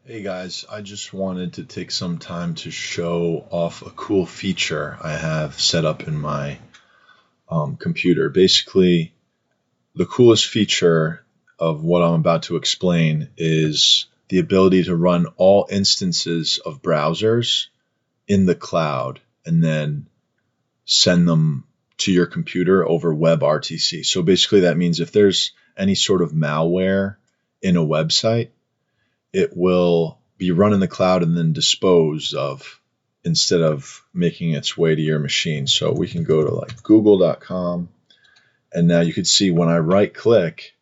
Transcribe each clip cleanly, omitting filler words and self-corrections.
Hey guys, I just wanted to take some time to show off a cool feature I have set up in my computer. Basically, the coolest feature of what I'm about to explain is the ability to run all instances of browsers in the cloud and then send them to your computer over WebRTC. So basically, that means if there's any sort of malware in a website, it will be run in the cloud and then disposed of instead of making its way to your machine. So we can go to like google.com, and now you can see when I right click,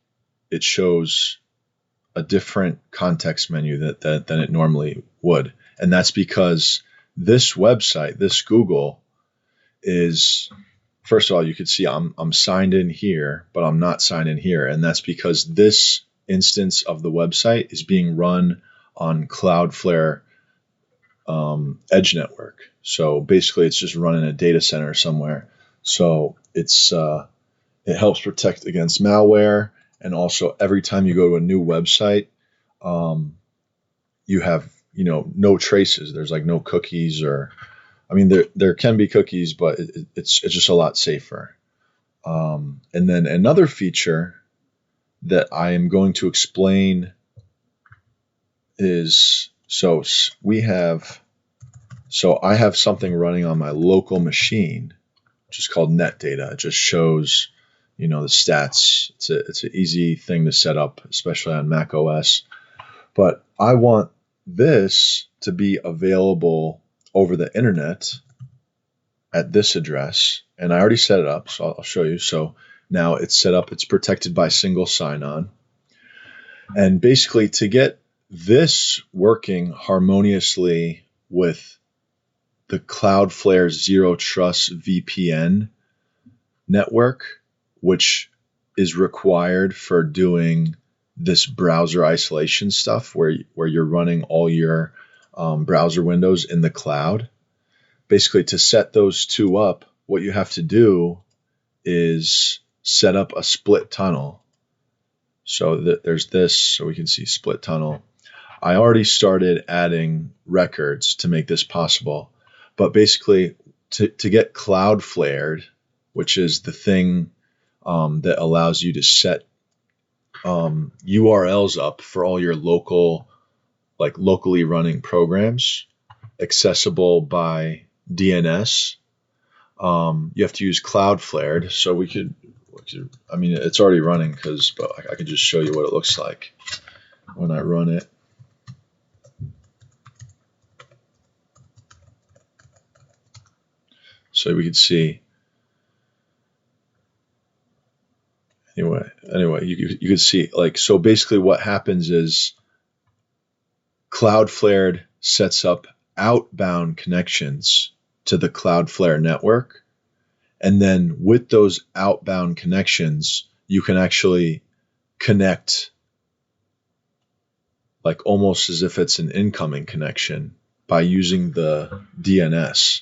it shows a different context menu than it normally would. And that's because this website, this Google, is, first of all, you can see I'm signed in here, but I'm not signed in here. And that's because this instance of the website is being run on Cloudflare edge network. So basically it's just running a data center somewhere. So it helps protect against malware. And also every time you go to a new website, you have, no traces. There's like no cookies there can be cookies, but it's just a lot safer. And then another feature that I am going to explain is, I have something running on my local machine, which is called net data. It just shows, the stats. It's an easy thing to set up, especially on Mac OS. But I want this to be available over the internet at this address, and I already set it up, so I'll show you. So now it's set up, it's protected by single sign-on. And basically, to get this working harmoniously with the Cloudflare Zero Trust VPN network, which is required for doing this browser isolation stuff where you're running all your browser windows in the cloud. Basically, to set those two up, what you have to do is set up a split tunnel. So there's this, so we can see split tunnel. I already started adding records to make this possible. But basically, to get Cloudflared, which is the thing that allows you to set URLs up for all your locally running programs, accessible by DNS, you have to use Cloudflared. So it's already running but I can just show you what it looks like when I run it. So we can see. Anyway, you can see, so basically what happens is Cloudflared sets up outbound connections to the Cloudflare network. And then with those outbound connections, you can actually connect like almost as if it's an incoming connection by using the DNS.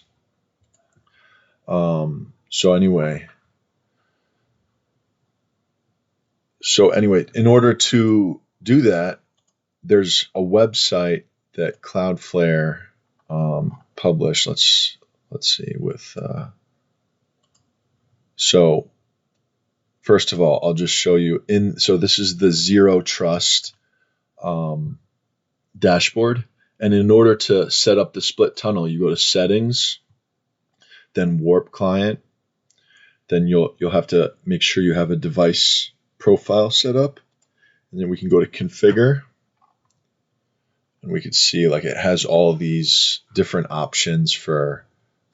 So anyway, in order to do that, there's a website that Cloudflare published. Let's see so first of all, I'll just show you so this is the Zero Trust dashboard. And in order to set up the split tunnel, you go to Settings, then Warp Client. Then you'll have to make sure you have a device profile set up. And then we can go to Configure. And we can see it has all these different options for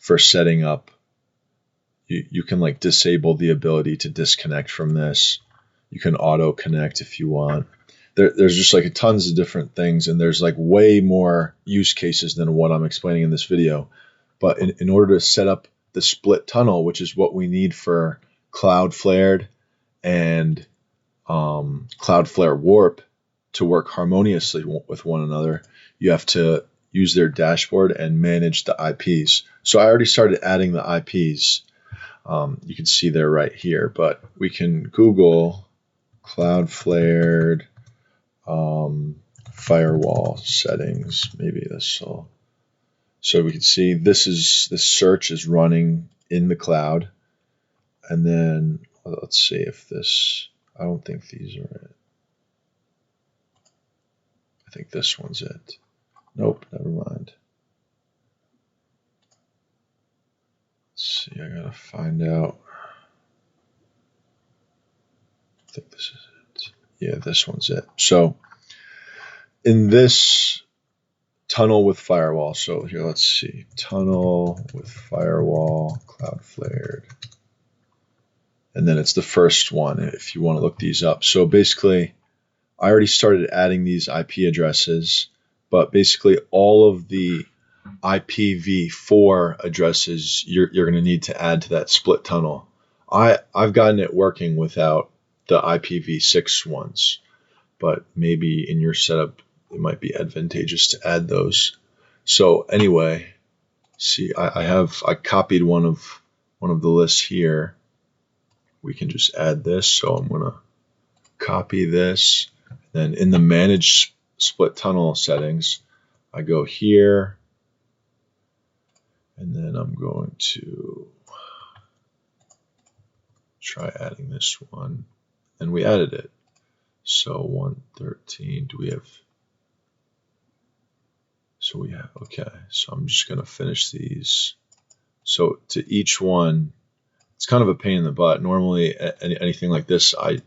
setting up. You can disable the ability to disconnect from this. You can auto connect if you want. There's just tons of different things, and there's way more use cases than what I'm explaining in this video. But in order to set up the split tunnel, which is what we need for Cloudflared and Cloudflare WARP to work harmoniously with one another, you have to use their dashboard and manage the IPs. So I already started adding the IPs. You can see they're right here, but we can Google Cloudflared firewall settings. Maybe this will. So we can see this search is running in the cloud. And then let's see if this, I don't think these are it. I think this one's it. Nope, never mind. Let's see, I gotta find out. I think this is it. Yeah, this one's it. So in this tunnel with firewall, so here, let's see, tunnel with firewall, Cloudflared. And then it's the first one if you want to look these up. So basically, I already started adding these IP addresses, but basically all of the IPv4 addresses you're going to need to add to that split tunnel. I've gotten it working without the IPv6 ones, but maybe in your setup it might be advantageous to add those. So anyway, see, I copied one of the lists here. We can just add this. So I'm gonna copy this. Then in the manage split tunnel settings, I go here, and then I'm going to try adding this one, and we added it. So 113. Do we have? So we have, okay, so I'm just going to finish these. So to each one, it's kind of a pain in the butt. Normally, anything like this, I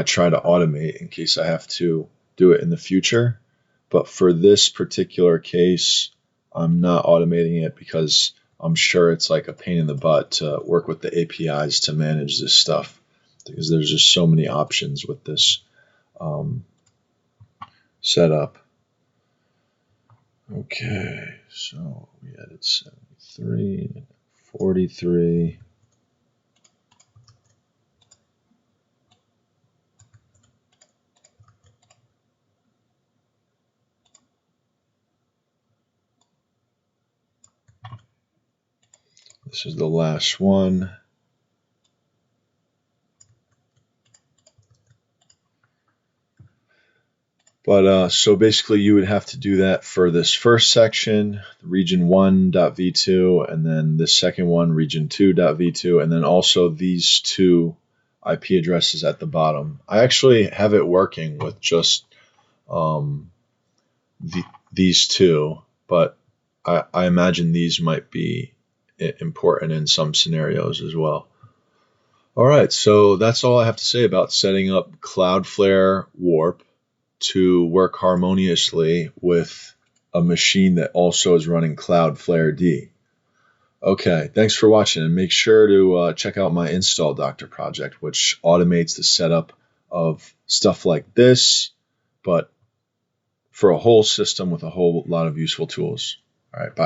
try to automate in case I have to do it in the future. But for this particular case, I'm not automating it because I'm sure it's like a pain in the butt to work with the APIs to manage this stuff, because there's just so many options with this setup. Okay, so we added 73, 43. This is the last one. But so basically you would have to do that for this first section, region 1.v2, and then the second one, region 2.v2, and then also these two IP addresses at the bottom. I actually have it working with just these two, but I imagine these might be important in some scenarios as well. All right, so that's all I have to say about setting up Cloudflare WARP to work harmoniously with a machine that also is running Cloudflare D. Okay, thanks for watching, and make sure to check out my Install Doctor project, which automates the setup of stuff like this, but for a whole system with a whole lot of useful tools. All right, bye.